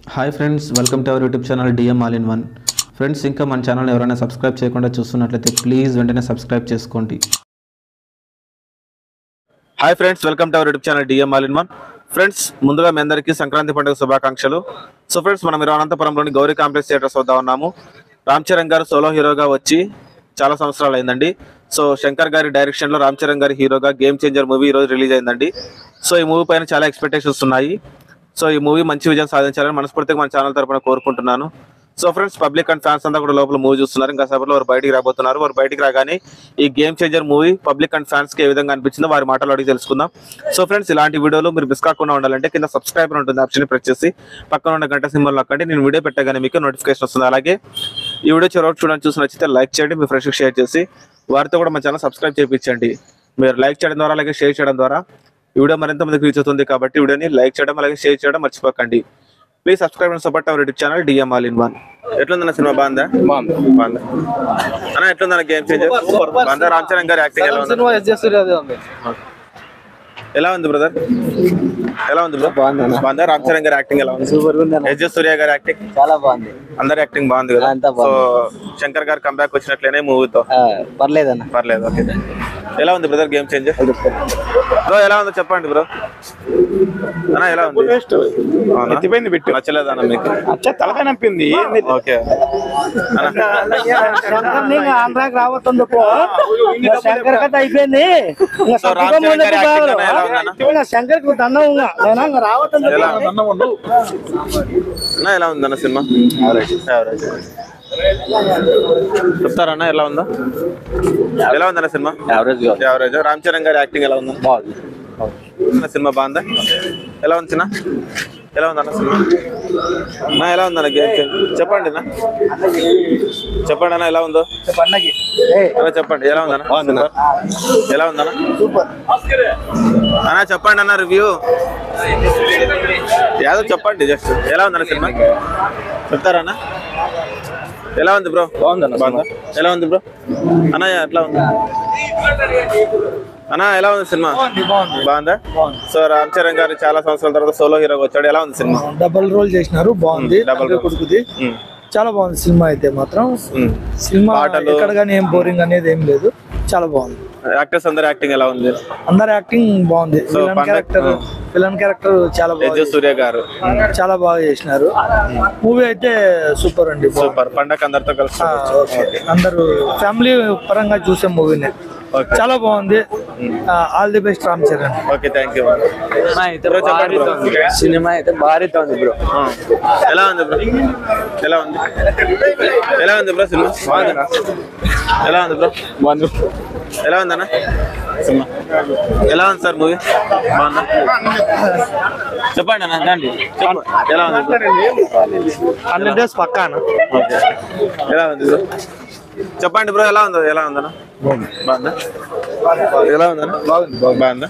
Hi friends, welcome to our YouTube channel DM all in one. Friends, ఇంకా మన channel ఎవరైనా subscribe చేయకుండా చూస్తున్నట్లయితే ప్లీజ్ వెంటనే సబ్స్క్రైబ్ చేసుకోండి. Hi friends, welcome to our YouTube channel DM all in one. Friends, ముందుగా మీ అందరికీ సంక్రాంతి పండుగ శుభాకాంక్షలు. సో ఫ్రెండ్స్, మనం ఈరోజు అనంతపురంలోని గౌరీ కాంప్లెక్స్ థియేటర్స్ వద్ద ఉన్నాము. రామ్ చరణ్ గారు సోలో హీరోగా వచ్చి చాలా సంవత్సరాలు అయిందండి. సో శంకర్ గారి డైరెక్షన్లో రామ్ చరణ్ గారి హీరోగా గేమ్ చేంజర్ మూవీ ఈరోజు రిలీజ్ అయిందండి. సో ఈ మూవీ పైన చాలా ఎక్స్పెక్టేషన్స్ ఉన్నాయి. సో ఈ మూవీ మంచి విజయం సాధించాలని మనస్ఫూర్తిగా మన ఛానల్ తరపున కోరుకుంటున్నాను. So friends, public and fans అంతా కూడా లోపల మూవీ చూస్తున్నారు. ఇంకా సేపట్లో వారు బయటికి రాబోతున్నారు. వారు బయటికి రాగానే ఈ game changer movie public and fans కి ఏ విధంగా అనిపించిందో వారి మాటలు అడిగి తెలుసుకుందాం. సో ఫ్రెండ్స్, ఇలాంటి వీడియోలు మీరు మిస్ కాకుండా ఉండాలంటే కింద సబ్స్క్రైబర్ ఉంటుంది ఆప్షన్ ప్రెస్ చేసి పక్కన ఉన్న గంట సింబల్ నొక్కండి. నేను వీడియో పెట్టగానే మీకు నోటిఫికేషన్ వస్తుంది. అలాగే ఈ వీడియో చివరి చూడడానికి చూసి నచ్చితే లైక్ చేయండి, మీ ఫ్రెండ్స్కి షేర్ చేసి వారితో కూడా మన ఛానల్ సబ్స్క్రైబ్ చేయించండి. మీరు లైక్ చేయడం ద్వారా అలాగే షేర్ చేయడం ద్వారా ఈ వీడియో మరింత మందికి రీచ్ అవుతుంది. కాబట్టి వీడియోని లైక్ చేయడం అలాగే షేర్ చేయడం మర్చిపోకండి. Please subscribe and support our YouTube channel DM all in one. ఎట్లుందన్న సినిమా? బాగుందా? బాగుందా అన్న? ఎట్లుందన్న గేమ్ చేంజర్? బాగుందా? రామ్ చరణ్ గారి యాక్టింగ్ ఎలా ఉంది? ఎలా ఉంది బ్రదర్? ఎలా ఉంది బ్రో? బాగుందా? రామ్ చరణ్ గారి యాక్టింగ్ ఎలా ఉంది? సూపర్ ఉంది. ఎస్ సూర్య గారి యాక్టింగ్ చాలా బాగుంది. అందరి యాక్టింగ్ బాగుంది కదా? సో శంకర్ గారు కంబ్యాక్ వచ్చినట్లేనే మూవీతో పర్లేదన్న. పర్లేదు. ఓకే. ఎలా ఉంది బ్రదర్ గేమ్ చేంజర్? బ్రో ఎలా ఉందో చెప్పండి బ్రో. అన్న ఎలా ఉంది? నచ్చలేదన్న మీకు? తలకాయ నొప్పింది. ఓకే. ఆంధ్రాకి రాబోతుంది. శంకర్ కథ అయిపోయింది. శంకర్ కు దండం రాబోతుంది. ఎలా ఉందన్న సినిమా? చెప్తారన్న ఎలా ఉందా? ఎలా ఉందన్న సినిమా? యావరేజ్. రామ్ చరణ్ గారి యాక్టింగ్ ఎలా ఉందా? బాగుంది. సినిమా బాగుందా? ఎలా ఉంది చిన్న? ఎలా ఉందన్న సినిమా? నా ఎలా ఉందన్న గేమ్ చెప్పండి నా. చెప్పండి అన్న ఎలా ఉందో చెప్పండి. ఎలా ఉందన్న? ఎలా ఉందన్న? అన్న చెప్పండి అన్న రివ్యూ యాదో చెప్పండి జస్ట్. ఎలా ఉందన్న సినిమా? చెప్తారన్న ఎలా ఉంది బ్రో? బాగుందన్న. ఎలా ఉంది బ్రో? అన్న ఎట్లా ఉంది అన్న? ఎలా ఉంది సినిమా? బాగుందా? సో రామ్ చరణ్ గారు చాలా సంవత్సరాల తర్వాత సోలో హీరోగా వచ్చాడు. ఎలా ఉంది సినిమా? డబుల్ రోల్ చేసినారు, బాగుంది. డబుల్ కొడుకుది చాలా బాగుంది సినిమా అయితే మాత్రం. సినిమా ఎక్కడ కానీ ఏం బోరింగ్ అనేది ఏం లేదు, చాలా బాగుంది. యాక్టర్స్ అందరి యాక్టింగ్ ఎలా ఉంది? అందరి యాక్టింగ్ బాగుంది. విలన్ క్యారెక్టర్ చాలా బాగుంది. సూర్య గారు చాలా బాగా చేసినారు. మూవీ అయితే సూపర్ అండి. సూపర్. పండగ అందరితో కలిసి అందరూ ఫ్యామిలీ పరంగా చూసే మూవీనే. చాలా బాగుంది. All the best Ram Charan. Okay, thank you. Cinema అయితే భారీగా ఉంది బ్రో. ఎలా ఉంది బ్రో? ఎలా ఉంది? ఎలా ఉంది బ్రో సినిమా? బాగుందా? ఎలా ఉంది బ్రో? బాగుంది. ఎలా ఉందన్న సినిమా? ఎలా ఉంది సార్ మూవీ? బాగుందా? చెప్పండి అన్న. రండి చెప్పండి. ఎలా ఉంది? 100 days పక్కా అన్న. ఎలా ఉంది బ్రో? చెప్పండి బ్రో. ఎలా ఉందో? ఎలా ఉందన్న? బాగుందా? ఎలా ఉందన్న? బాగుందా?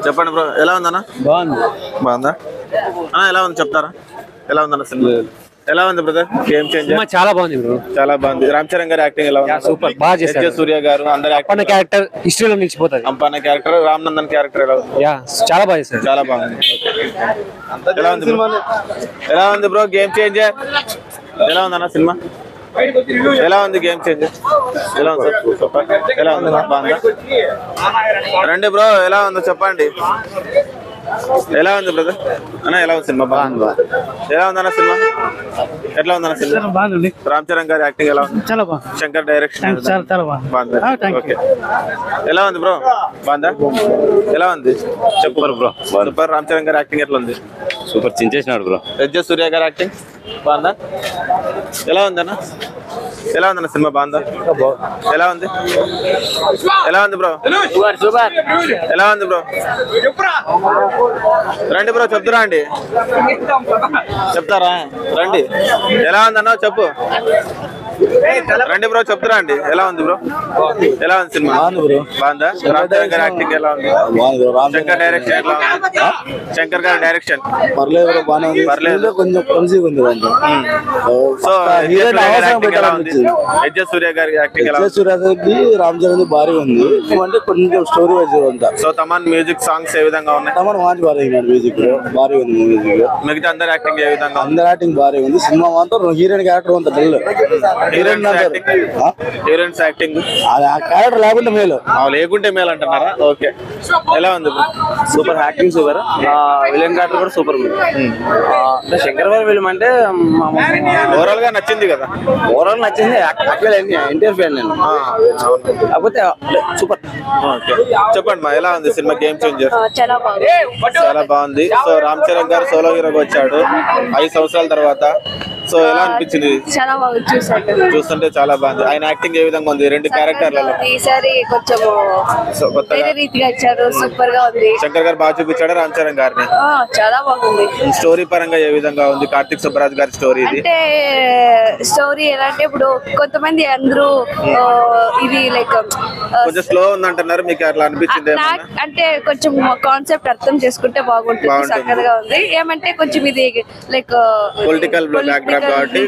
చెప్పండి బ్రో. ఎలా ఉందన్న? బాగుందా అన్న? ఎలా ఉంది చెప్తారా? ఎలా ఉందన్న సినిమా? ఎలా ఉంది బ్రదర్ గేమ్ చేంజర్? చాలా బాగుంది బ్రో. చాలా బాగుంది. రామ్ చరణ్ గారి యాక్టింగ్ ఎలా ఉంది? సూపర్, బాగా చేశారు. సూర్య గారు అందరి అప్పన్న క్యారెక్టర్ హిస్టరీలో నిలిచిపోతుంది. అంపన్న క్యారెక్టర్, రామ్ నందన్ క్యారెక్టర్ ఎలా ఉంది? చాలా బాగా చేశారు. చాలా బాగుంది. ఎలా ఉంది? ఎలా ఉంది బ్రో గేమ్ చేంజర్? ఎలా ఉందన్న సినిమా? ఎలా ఉంది గేమ్ చేంజర్? ఎలా ఉంది సార్? ఎలా ఉంది? బాగుందా? రండి బ్రో. ఎలా ఉందో చెప్పండి. ఎలా ఉంది బ్రదర్ అన్న? ఎలా ఉంది సినిమా? బాగుంది. ఎలా ఉందన్న సినిమా? ఎట్లా ఉందన్న సినిమా? బాగుంది. రామ్ చరణ్ గారి యాక్టింగ్ ఎలా ఉంది? చాలా బాగుంది. శంకర్ డైరెక్షన్ చాలా బాగుంది. ఓకే. ఎలా ఉంది బ్రో? బాగుందా? ఎలా ఉంది చెప్పు బ్రో. సూపర్. రామ్ చరణ్ గారి యాక్టింగ్ ఎట్లా ఉంది? సూపర్ చించేసినాడు బ్రో. ఎస్ సూర్య గారి యాక్టింగ్ బాగుందా? ఎలా ఉందన్న? ఎలా ఉందన్న సినిమా? బాగుందా? ఎలా ఉంది? ఎలా ఉంది బ్రో? ఎలా ఉంది బ్రో? రండి బ్రో చెప్తారా అండి? చెప్తారా? రండి. ఎలా ఉందన్న చెప్పు. రండి బ్రో, చెప్తారా అండి ఎలా ఉంది బ్రో? ఎలా ఉంది సినిమా? బాగుందా? రామ్ చరణ్ గారి యాక్టింగ్ ఎలా ఉంది? శంకర్ డైరెక్షన్ ఎలా ఉంది? శంకర్ గారి డైరెక్షన్ పర్లేదు బ్రో, బాగానే ఉంది. పర్లేదు. కొంచెం క్లమ్జీగా ఉంది దాంట్లో. సో ఎస్ సూర్య గారి యాక్టింగ్ ఎలా ఉంది? సూర్యాకి రామ్ చరణ్ భారీ ఉంది. అంటే కొంచెం స్టోరీ వైజ్ అంతా. సో తమన్ మ్యూజిక్ సాంగ్స్ ఏ విధంగా ఉన్నాయి? తమన్ వాంచి భారీ మ్యూజిక్ భారీ ఉంది. మ్యూజిక్ మిగతా అందరి యాక్టింగ్ ఏ విధంగా ఉంది? అందరి యాక్టింగ్ భారీ ఉంది. సినిమా మాత్రం హీరోయిన్ క్యారెక్టర్ అంత డల్. హీరోయిన్స్ యాక్టింగ్ ఆ క్యారెక్టర్ లేకుంటే మేలు. లేకుంటే మేలు అంటున్నారా? ఓకే, ఎలా ఉంది? Super acting super. Villain character కూడా సూపర్ ఉంది. అంటే శంకర్ గారి విలన్ అంటే ఓవరాల్ గా నచ్చింది కదా? ఓవరాల్ నచ్చింది. ఎన్టీఆర్ ఫ్యాన్ నేను, కాకపోతే సూపర్. ఓకే, చెప్పండి మా ఎలా ఉంది సినిమా? గేమ్ చేంజర్ చాలా బాగుంది. చాలా బాగుంది. సో రామ్ చరణ్ గారు సోలో హీరోగా వచ్చాడు 5 సంవత్సరాల తర్వాత. సో ఎలా అనిపించింది? చాలా బాగా చూసాను. చూస్తుంటే చాలా బాగుంది. ఆయన యాక్టింగ్ ఏ విధంగా ఉంది 2 క్యారెక్టర్లలో? ఈసారి కొంచెం వేరే రీతిగా ఇచ్చారు. సూపర్ గా ఉంది. శంకర్ గారు బాగా చూపించాడు రామ్ చరణ్ గారిని. చాలా బాగుంది. స్టోరీ పరంగా ఏ విధంగా ఉంది? కార్తిక్ సుబ్బరాజ్ గారి స్టోరీ ఇది. అంటే స్టోరీ ఎలా అంటే ఇప్పుడు కొంతమంది అందరూ ఇది లైక్ కొంచెం స్లో ఉంది అంటున్నారు, మీకు అట్లా అనిపించింది? అంటే కొంచెం కాన్సెప్ట్ అర్థం చేసుకుంటే బాగుంటుంది. చక్కగా ఉంది. ఏమంటే కొంచెం ఇది లైక్ పొలిటికల్ బ్యాక్గ్రౌండ్ కాబట్టి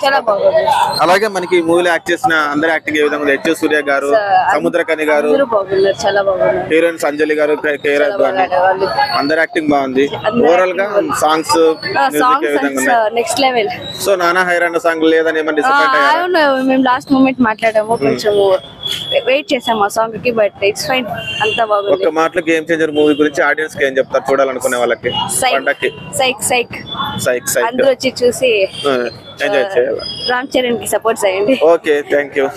చాలా బాగుంది. అలాగే మనకి ఈ మూవీలో యాక్ట్ చేసిన అందరి యాక్టింగ్ ఏ విధంగా ఉంది? హెచ్ సూర్య గారు, సముద్రకని గారు, బాగున్నారు. చాలా బాగున్నారు. హీరోయిన్స్ అంజలి గారు, కేర్ అద్వాని, అందరి యాక్టింగ్ బాగుంది. ఓవరాల్ గా సాంగ్స్ మ్యూజిక్ ఏ విధంగా ఉన్నాయి? Next level. సో నానా హైరాణ సాంగ్ లేదని ఏమన్నా డిసప్పాయింట్ అయ్యారా? అవును, మేము లాస్ట్ మూమెంట్ మాట్లాడాము. కొంచెం వెయిట్ చేసాము ఆ సాంగ్ కి, బట్ ఇట్స్ ఫైన్. అంతా బాగుంది. ఒక మాటలో గేమ్ చేంజర్ మూవీ గురించి ఆడియన్స్ కి ఏం చెప్తారు చూడాలనుకునే వాళ్ళకి? పండక్కి సైక్ సైక్ సైక్ సైక్ అందరూ వచ్చి చూసి ఎంజాయ్ చేయాలి. రామ్ చరణ్ కి సపోర్ట్ చేయండి. Okay, thank you.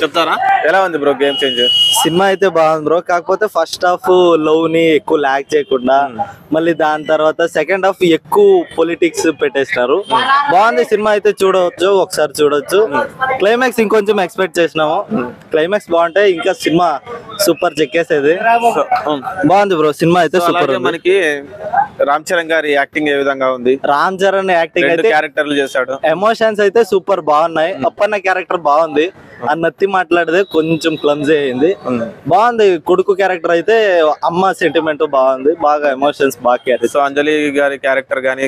చెప్తారా ఎలా ఉంది బ్రో గేమ్ చేంజర్? సినిమా అయితే బాగుంది బ్రో. కాకపోతే ఫస్ట్ హాఫ్ లవ్ ని ఎక్కువ ల్యాక్ చేయకుండా మళ్ళీ దాని తర్వాత సెకండ్ హాఫ్ ఎక్కువ పొలిటిక్స్ పెట్టేసినారు. బాగుంది సినిమా అయితే, చూడవచ్చు, ఒకసారి చూడొచ్చు. క్లైమాక్స్ ఇంకొంచెం ఎక్స్పెక్ట్ చేసినాము. క్లైమాక్స్ బాగుంటే ఇంకా సినిమా సూపర్ చెక్కేసేది. బాగుంది బ్రో సినిమా అయితే సూపర్. మనకి రామ్ చరణ్ గారి యాక్టింగ్ ఏ విధంగా ఉంది? రామ్ చరణ్ యాక్టింగ్ అయితే క్యారెక్టర్లు చేశాడు. ఎమోషన్స్ అయితే సూపర్ బాగున్నాయి. అప్పన్న క్యారెక్టర్ బాగుంది. అన్నత్తి మాట్లాడితే కొంచెం క్లమ్జీ అయింది. బాగుంది. కొడుకు క్యారెక్టర్ అయితే అమ్మ సెంటిమెంట్ బాగుంది. బాగా ఎమోషన్స్ బాగా క్యారీ. సో అంజలి గారి క్యారెక్టర్ గానీ,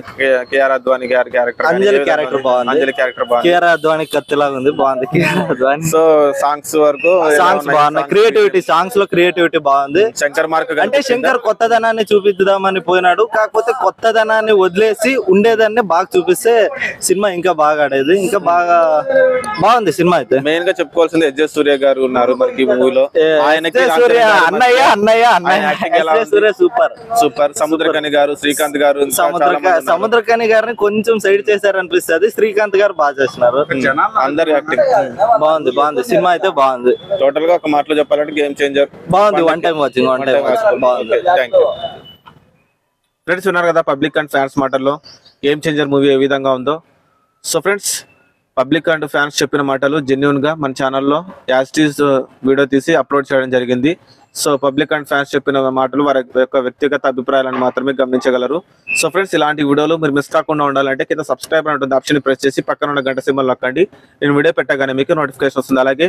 కేఆర్ అద్వాని గారి క్యారెక్టర్, అంజలి క్యారెక్టర్ బాగుంది. అంజలి క్యారెక్టర్ బాగుంది. కేఆర్ అద్వాని కత్తిలాగా ఉంది. బాగుంది కేఆర్ అద్వాని. సో సాంగ్స్ వరకు సాంగ్స్ బాగున్నాయి. క్రియేటివిటీ, సాంగ్స్ లో క్రియేటివిటీ బాగుంది. శంకర్ మార్క్ అంటే శంకర్ కొత్తదనాన్ని చూపిద్దామని పోయినాడు. కాకపోతే కొత్తదనాన్ని వదిలేసి ఉండేదాన్ని బాగా చూపిస్తే సినిమా ఇంకా బాగా ఆడేది. ఇంకా బాగా బాగుంది సినిమా అయితే. మెయిన్ గా చెప్పుకోవాల్సింది ఎస్ సూర్య గారు ఉన్నారు మనకి మూవీలో. ఆయనకి అన్నయ్య అన్నయ్య అన్నయ్య సూర్య సూపర్ సూపర్. సముద్రకని గారు, శ్రీకాంత్ గారు, సముద్రకని గారిని కొంచెం సైడ్ చేశారనిపిస్తుంది. శ్రీకాంత్ గారు బాగా చేస్తున్నారు. అందరు యాక్టింగ్ బాగుంది. బాగుంది సినిమా అయితే బాగుంది. టోటల్ గా ఒక మాటలో చెప్పాలంటే గేమ్ చేంజర్ బాగుంది. వన్ టైం వాచింగ్ బాగుంది. ఫ్రెండ్స్ ఉన్నారు కదా పబ్లిక్ అండ్ ఫ్యాన్స్ మాటల్లో గేమ్ చేంజర్ మూవీ ఏ విధంగా ఉందో. So friends, public and fans చెప్పిన మాటలు జెన్యూన్ గా మన ఛానల్లో యాస్టీస్ వీడియో తీసి అప్లోడ్ చేయడం జరిగింది. సో పబ్లిక్ అండ్ ఫ్యాన్స్ చెప్పిన మాటలు వారి యొక్క వ్యక్తిగత అభిప్రాయాలను మాత్రమే గమనించగలరు. సో ఫ్రెండ్స్, ఇలాంటి వీడియోలు మీరు మిస్ కాకుండా ఉండాలంటే కింద సబ్స్క్రైబ్ ఉంటుంది ఆప్షన్ ప్రెస్ చేసి పక్కన ఉన్న గంట సింబల్ నొక్కండి. నేను వీడియో పెట్టగానే మీకు నోటిఫికేషన్ వస్తుంది. అలాగే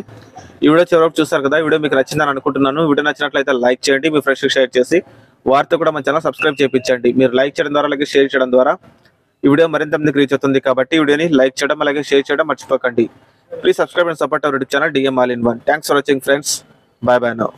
ఈ వీడియో చివరికి చూస్తారు కదా, ఈ వీడియో మీకు నచ్చిందని అనుకుంటున్నాను. వీడియో నచ్చినట్లయితే లైక్ చేయండి, మీ ఫ్రెండ్స్కి షేర్ చేసి వారితో కూడా మన ఛానల్ సబ్స్క్రైబ్ చేయించండి. మీరు లైక్ చేయడం ద్వారా, అలాగే షేర్ చేయడం ద్వారా ఈ వీడియో మరింత మందికి రీచ్ అవుతుంది. కాబట్టి ఈ వీడియోని లైక్ చేయడం అలాగే షేర్ చేయడం మర్చిపోకండి. Please subscribe and support our YouTube channel DM All in One. Thanks for watching friends. By by now.